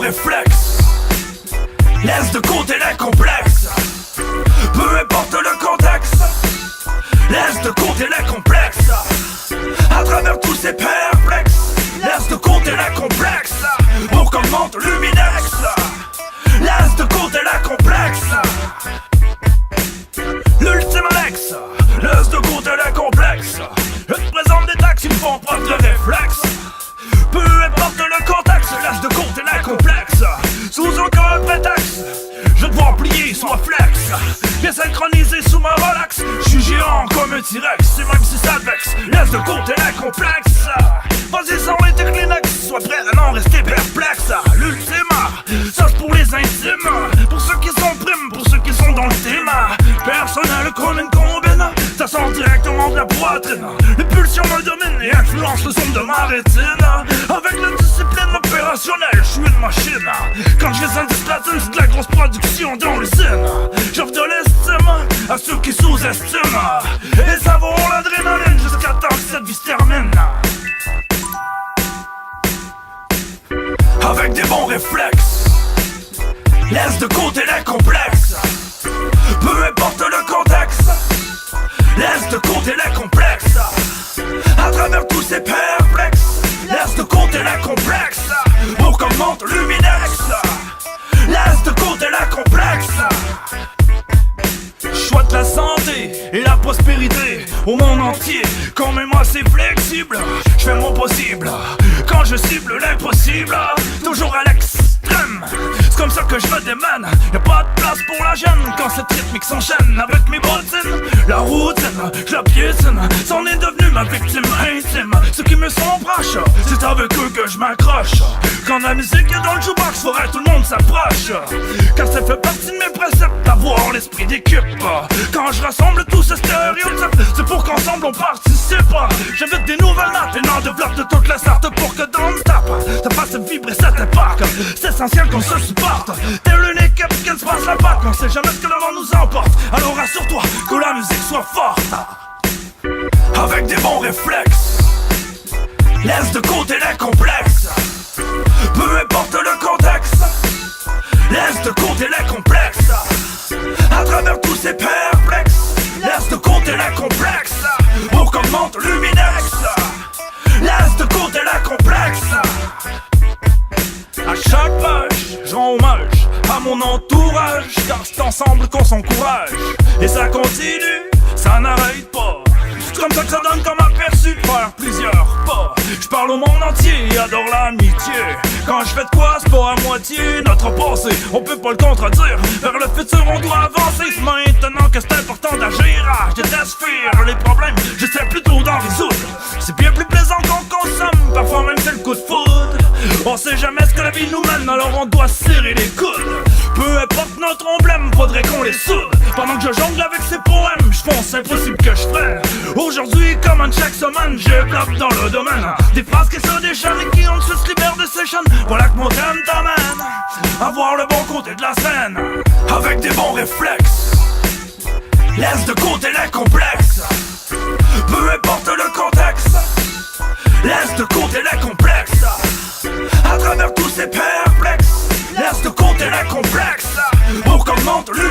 réflexes. Laisse de côté les complexes. Peu importe le contexte. Laisse de côté les complexes. À travers tous ces perplexes. Laisse de côté les complexes. Pour qu'augmente l'humidex. Laisse de côté les complexes. L'ultime Alex. Laisse de côté les complexes. Je te présente des taxes, ils me font preuve de réflexe. Peu importe le contexte, laisse de côté les complexes. Sous aucun prétexte, je vais devoir plier soit flex. Bien synchronisé sous ma Rolex. J'suis géant comme un T-Rex, et même si ça te vexe, laisse de côté les complexes. Vas-y sans les Kleenex, sois prêt à non rester perplexe. L'ultima, ça c'est pour les intimes. Pour ceux qui sont primes, pour ceux qui sont dans le thème. Personnel comme une combine, ça sort directement de la poitrine. Les pulsions me dominent et influencent le son de ma rétine. Avec la discipline opérationnelle, je suis une machine. Quand je fais un platine, c'est de la grosse production dans l'usine. J'offre de l'estime à ceux qui sous-estiment. Et ça vaut l'adrénaline jusqu'à temps que cette vie se termine. Avec des bons réflexes, laisse de côté les complexes. Peu importe le contexte, laisse de côté les complexes. À travers tous ces perplexes, laisse de côté les complexes. Pour qu'augmente l'humidex. Laisse de côté les complexes. Je souhaite la santé et la prospérité au monde entier. Quand même assez flexible, je fais mon possible. Quand je cible l'impossible, toujours à l'extrême. C'est comme ça que je me démène. Y'a pas de place pour la gêne quand cette rythmique s'enchaîne. Avec mes bottines, la routine, je la piétine. C'en est devenu ma victime intime. Ceux qui me sont proches, c'est avec eux que je m'accroche. Quand la musique est dans le jukebox, faudrait que tout le monde s'approche. Car ça fait partie de mes préceptes d'avoir l'esprit d'équipe. Quand je rassemble tous ces stéréotypes, c'est pour qu'ensemble on participe. J'invite des nouvelles nappes et n'en développe de toutes les sortes pour que dans le tape ça fasse vibrer cette époque. C'est essentiel qu'on se supporte. Telle une équipe qu'elle se passe la patte. On sait jamais ce que le vent nous emporte. Alors rassure-toi que la musique soit forte. Avec des bons réflexes, laisse de côté les complexes. Peu importe le contexte, laisse de côté les complexes. À travers tous ces perplexes, laisse de côté les complexes. Pour qu'augmente l'humidex. Laisse de côté les complexes. À chaque page, je rends hommage à mon entourage. Car c'est ensemble qu'on s'encourage. Et ça continue, ça n'arrête pas. C'est comme ça que ça donne comme aperçu de faire plusieurs pas. Je parle au monde entier et adore l'amitié. Quand je fais de quoi, c'est pas à moitié notre passé, on peut pas le contredire. Vers le futur on doit avancer. C'est maintenant que c'est important d'agir. Je déteste fuir les problèmes, j'essaie plutôt d'en résoudre. C'est bien plus plaisant qu'on consomme, parfois même c'est le coup de foudre. On sait jamais ce que la vie nous mène, alors on doit serrer les coudes. Peu importe notre emblème, faudrait qu'on les soude. Pendant que je jongle avec ces poèmes, je fonce, c'est impossible que je freine. Aujourd'hui, comme en chaque semaine, je bloque dans le domaine. Des phrases qui se déchaînent et qui ensuite se libèrent de ces chaînes. Voilà que mon thème t'amène à voir le bon côté de la scène. Avec des bons réflexes, laisse de côté les complexes. Peu importe le contexte, laisse de côté les complexes. À travers tous ces perplexes, laisse de côté les complexes. Pour qu'augmente le